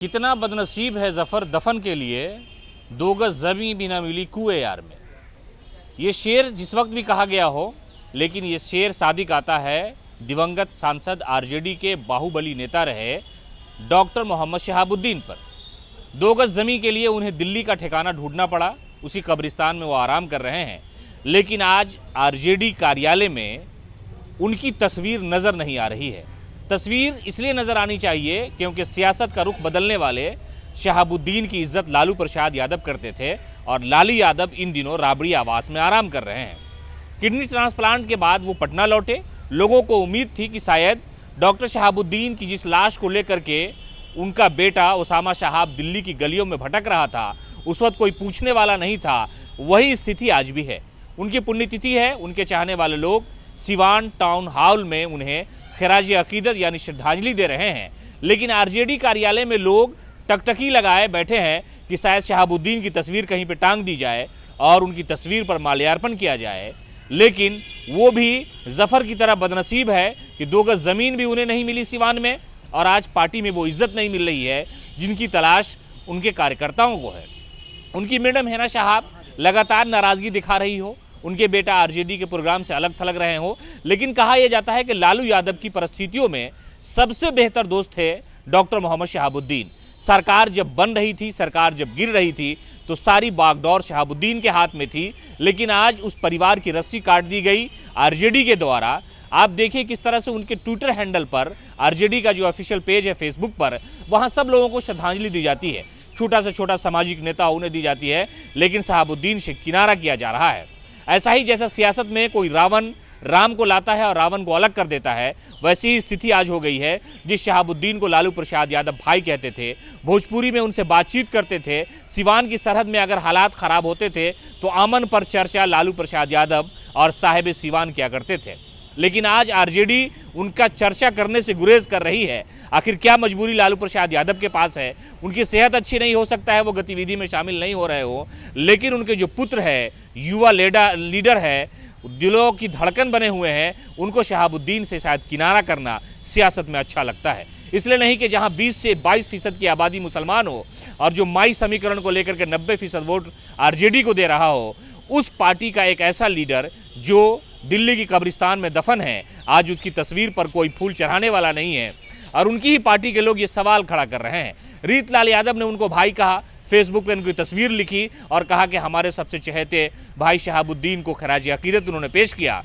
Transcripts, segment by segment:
कितना बदनसीब है जफर दफन के लिए 2 गज ज़मीं भी ना मिली कुएं यार में। ये शेर जिस वक्त भी कहा गया हो, लेकिन ये शेर सादिक आता है दिवंगत सांसद आरजेडी के बाहुबली नेता रहे डॉक्टर मोहम्मद शहाबुद्दीन पर। 2 गज ज़मीं के लिए उन्हें दिल्ली का ठिकाना ढूंढना पड़ा, उसी कब्रिस्तान में वो आराम कर रहे हैं। लेकिन आज आरजेडी कार्यालय में उनकी तस्वीर नज़र नहीं आ रही है। तस्वीर इसलिए नज़र आनी चाहिए क्योंकि सियासत का रुख बदलने वाले शहाबुद्दीन की इज्जत लालू प्रसाद यादव करते थे और लालू यादव इन दिनों राबड़ी आवास में आराम कर रहे हैं। किडनी ट्रांसप्लांट के बाद वो पटना लौटे। लोगों को उम्मीद थी कि शायद डॉक्टर शहाबुद्दीन की जिस लाश को लेकर के उनका बेटा उसामा शहाब दिल्ली की गलियों में भटक रहा था, उस वक्त कोई पूछने वाला नहीं था। वही स्थिति आज भी है। उनकी पुण्यतिथि है। उनके चाहने वाले लोग सिवान टाउन हॉल में उन्हें खिराज अकीदत यानी श्रद्धांजलि दे रहे हैं। लेकिन आरजेडी कार्यालय में लोग टकटकी लगाए बैठे हैं कि शायद शहाबुद्दीन की तस्वीर कहीं पे टांग दी जाए और उनकी तस्वीर पर माल्यार्पण किया जाए। लेकिन वो भी जफर की तरह बदनसीब है कि 2 गज ज़मीन भी उन्हें नहीं मिली सिवान में, और आज पार्टी में वो इज्जत नहीं मिल रही है जिनकी तलाश उनके कार्यकर्ताओं को है। उनकी मैडम हिना शहाब लगातार नाराज़गी दिखा रही हो, उनके बेटा आरजेडी के प्रोग्राम से अलग थलग रहे हो। लेकिन कहा यह जाता है कि लालू यादव की परिस्थितियों में सबसे बेहतर दोस्त थे डॉक्टर मोहम्मद शहाबुद्दीन। सरकार जब बन रही थी, सरकार जब गिर रही थी, तो सारी बागडोर शहाबुद्दीन के हाथ में थी। लेकिन आज उस परिवार की रस्सी काट दी गई आरजेडी के द्वारा। आप देखिए किस तरह से उनके ट्विटर हैंडल पर, आरजेडी का जो ऑफिशियल पेज है फेसबुक पर, वहाँ सब लोगों को श्रद्धांजलि दी जाती है। छोटा से छोटा सामाजिक नेता उन्हें दी जाती है, लेकिन शहाबुद्दीन से किनारा किया जा रहा है। ऐसा ही जैसा सियासत में कोई रावण राम को लाता है और रावण को अलग कर देता है, वैसी ही स्थिति आज हो गई है। जिस शहाबुद्दीन को लालू प्रसाद यादव भाई कहते थे, भोजपुरी में उनसे बातचीत करते थे, सिवान की सरहद में अगर हालात ख़राब होते थे तो अमन पर चर्चा लालू प्रसाद यादव और साहिब सिवान किया करते थे। लेकिन आज आरजेडी उनका चर्चा करने से गुरेज कर रही है। आखिर क्या मजबूरी लालू प्रसाद यादव के पास है? उनकी सेहत अच्छी नहीं हो सकता है, वो गतिविधि में शामिल नहीं हो रहे हो, लेकिन उनके जो पुत्र है, युवा लीडर है, दिलों की धड़कन बने हुए हैं, उनको शहाबुद्दीन से शायद किनारा करना सियासत में अच्छा लगता है। इसलिए नहीं कि जहां 20 से 22% की आबादी मुसलमान हो और जो माई समीकरण को लेकर के 90% वोट आरजेडी को दे रहा हो, उस पार्टी का एक ऐसा लीडर जो दिल्ली की कब्रिस्तान में दफन है, आज उसकी तस्वीर पर कोई फूल चढ़ाने वाला नहीं है। और उनकी ही पार्टी के लोग ये सवाल खड़ा कर रहे हैं। रीतलाल यादव ने उनको भाई कहा, फेसबुक पे उनकी तस्वीर लिखी और कहा कि हमारे सबसे चहेते भाई शहाबुद्दीन को खराज अकीदत उन्होंने पेश किया।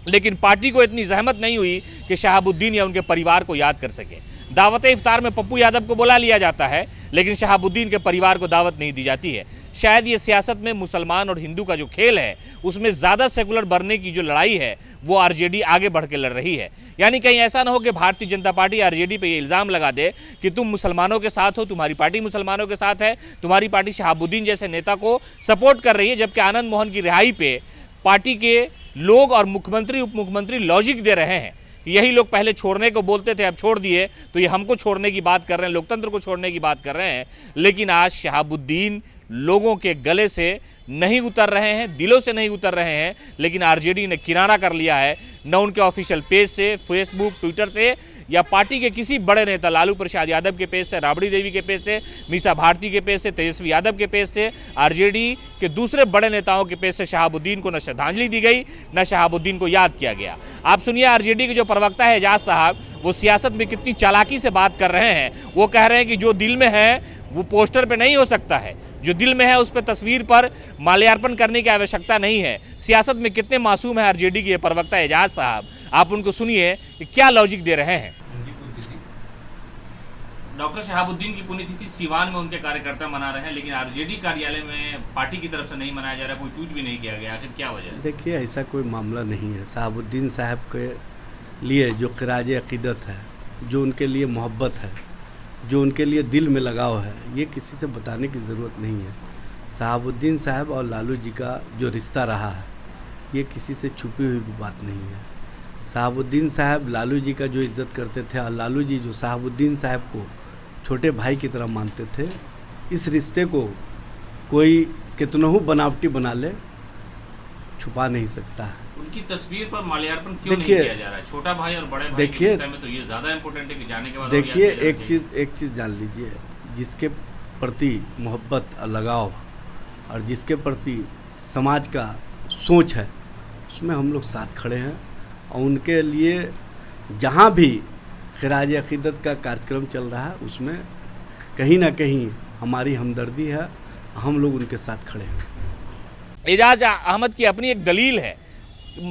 लेकिन पार्टी को इतनी जहमत नहीं हुई कि शहाबुद्दीन या उनके परिवार को याद कर सके। दावत इफ्तार में पप्पू यादव को बुला लिया जाता है, लेकिन शहाबुद्दीन के परिवार को दावत नहीं दी जाती है। शायद ये सियासत में मुसलमान और हिंदू का जो खेल है, उसमें ज़्यादा सेकुलर बनने की जो लड़ाई है, वो आरजेडी आगे बढ़ के लड़ रही है। यानी कहीं ऐसा ना हो कि भारतीय जनता पार्टी आरजेडी पे ये इल्ज़ाम लगा दे कि तुम मुसलमानों के साथ हो, तुम्हारी पार्टी मुसलमानों के साथ है, तुम्हारी पार्टी शहाबुद्दीन जैसे नेता को सपोर्ट कर रही है, जबकि आनंद मोहन की रिहाई पे पार्टी के लोग और मुख्यमंत्री उप मुख्यमंत्री लॉजिक दे रहे हैं। यही लोग पहले छोड़ने को बोलते थे, अब छोड़ दिए, तो ये हमको छोड़ने की बात कर रहे हैं, लोकतंत्र को छोड़ने की बात कर रहे हैं। लेकिन आज शहाबुद्दीन लोगों के गले से नहीं उतर रहे हैं, दिलों से नहीं उतर रहे हैं। लेकिन आरजेडी ने किनारा कर लिया है, न उनके ऑफिशियल पेज से, फेसबुक, ट्विटर से, या पार्टी के किसी बड़े नेता लालू प्रसाद यादव के पेज से, राबड़ी देवी के पेज से, मीसा भारती के पेज से, तेजस्वी यादव के पेज से, आरजेडी के दूसरे बड़े नेताओं के पेज से शहाबुद्दीन को न श्रद्धांजलि दी गई, न शहाबुद्दीन को याद किया गया। आप सुनिए आरजेडी के जो प्रवक्ता है एजाज साहब, वो सियासत में कितनी चालाकी से बात कर रहे हैं। वो कह रहे हैं कि जो दिल में है वो पोस्टर पे नहीं हो सकता है, जो दिल में है उस पर तस्वीर पर माल्यार्पण करने की आवश्यकता नहीं है। सियासत में कितने मासूम है आरजेडी के प्रवक्ता एजाज साहब, आप उनको सुनिए कि क्या लॉजिक दे रहे हैं। डॉक्टर शहाबुद्दीन की पुण्यतिथि सिवान में उनके कार्यकर्ता मना रहे हैं, लेकिन आरजेडी कार्यालय में पार्टी की तरफ से नहीं मनाया जा रहा, कोई ट्वीट भी नहीं किया गया। आखिर क्या वजह है? देखिए, ऐसा कोई मामला नहीं है। शहाबुद्दीन साहब के लिए जो खिराज अकीदत है, जो उनके लिए मोहब्बत है, जो उनके लिए दिल में लगाव है, ये किसी से बताने की ज़रूरत नहीं है। शहाबुद्दीन साहब और लालू जी का जो रिश्ता रहा है, ये किसी से छुपी हुई बात नहीं है। शहाबुद्दीन साहब लालू जी का जो इज़्ज़त करते थे और लालू जी जो शहाबुद्दीन साहब को छोटे भाई की तरह मानते थे, इस रिश्ते को कोई कितनों बनावटी बना ले, छुपा नहीं सकता है। उनकी तस्वीर पर माल्यार्पण क्यों नहीं किया जा रहा है? छोटा भाई और बड़े भाई देखिए, में तो ये ज़्यादा इम्पोर्टेंट है कि जाने के बाद। देखिए, एक चीज़ जान लीजिए, जिसके प्रति मोहब्बत और लगाव और जिसके प्रति समाज का सोच है, उसमें हम लोग साथ खड़े हैं। और उनके लिए जहाँ भी खिराज अक़ीदत का कार्यक्रम चल रहा है, उसमें कहीं ना कहीं हमारी हमदर्दी है, हम लोग उनके साथ खड़े हैं। एजाज अहमद की अपनी एक दलील है।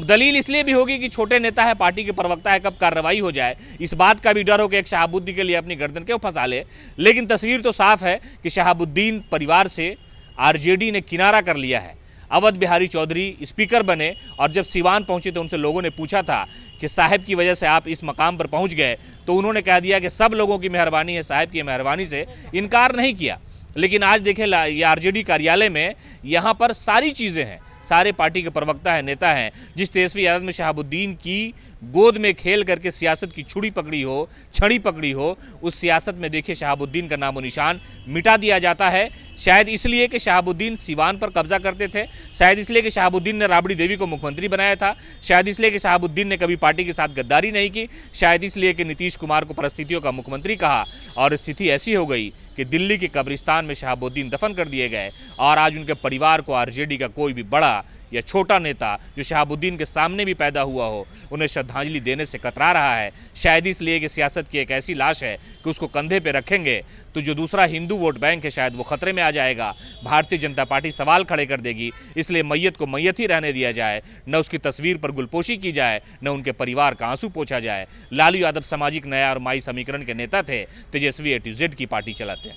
दलील इसलिए भी होगी कि छोटे नेता है, पार्टी के प्रवक्ता है, कब कार्रवाई हो जाए इस बात का भी डर हो कि एक शहाबुद्दीन के लिए अपनी गर्दन क्यों फंसा ले। लेकिन तस्वीर तो साफ है कि शहाबुद्दीन परिवार से आरजेडी ने किनारा कर लिया है। अवध बिहारी चौधरी स्पीकर बने और जब सिवान पहुंचे तो उनसे लोगों ने पूछा था कि साहब की वजह से आप इस मकाम पर पहुंच गए, तो उन्होंने कह दिया कि सब लोगों की मेहरबानी है, साहब की मेहरबानी से इनकार नहीं किया। लेकिन आज देखें ये आरजेडी कार्यालय में यहाँ पर सारी चीज़ें हैं, सारे पार्टी के प्रवक्ता हैं, नेता हैं। जिस तेजस्वी यादव में शहाबुद्दीन की गोद में खेल करके सियासत की छड़ी पकड़ी हो, उस सियासत में देखिए शहाबुद्दीन का नामो निशान मिटा दिया जाता है। शायद इसलिए कि शहाबुद्दीन सिवान पर कब्जा करते थे, शायद इसलिए कि शहाबुद्दीन ने राबड़ी देवी को मुख्यमंत्री बनाया था, शायद इसलिए कि शहाबुद्दीन ने कभी पार्टी के साथ गद्दारी नहीं की, शायद इसलिए कि नीतीश कुमार को परिस्थितियों का मुख्यमंत्री कहा और स्थिति ऐसी हो गई कि दिल्ली के कब्रिस्तान में शहाबुद्दीन दफन कर दिए गए। और आज उनके परिवार को आरजेडी का कोई भी बड़ा या छोटा नेता जो शहाबुद्दीन के सामने भी पैदा हुआ हो, उन्हें श्रद्धांजलि देने से कतरा रहा है। शायद इसलिए कि सियासत की एक ऐसी लाश है कि उसको कंधे पे रखेंगे तो जो दूसरा हिंदू वोट बैंक है शायद वो खतरे में आ जाएगा। भारतीय जनता पार्टी सवाल खड़े कर देगी। इसलिए मैयत को मैयत ही रहने दिया जाए, न उसकी तस्वीर पर गुलपोशी की जाए, न उनके परिवार का आंसू पोंछा जाए। लालू यादव सामाजिक न्याय और माई समीकरण के नेता थे, तेजस्वी A to Z की पार्टी चलाते हैं।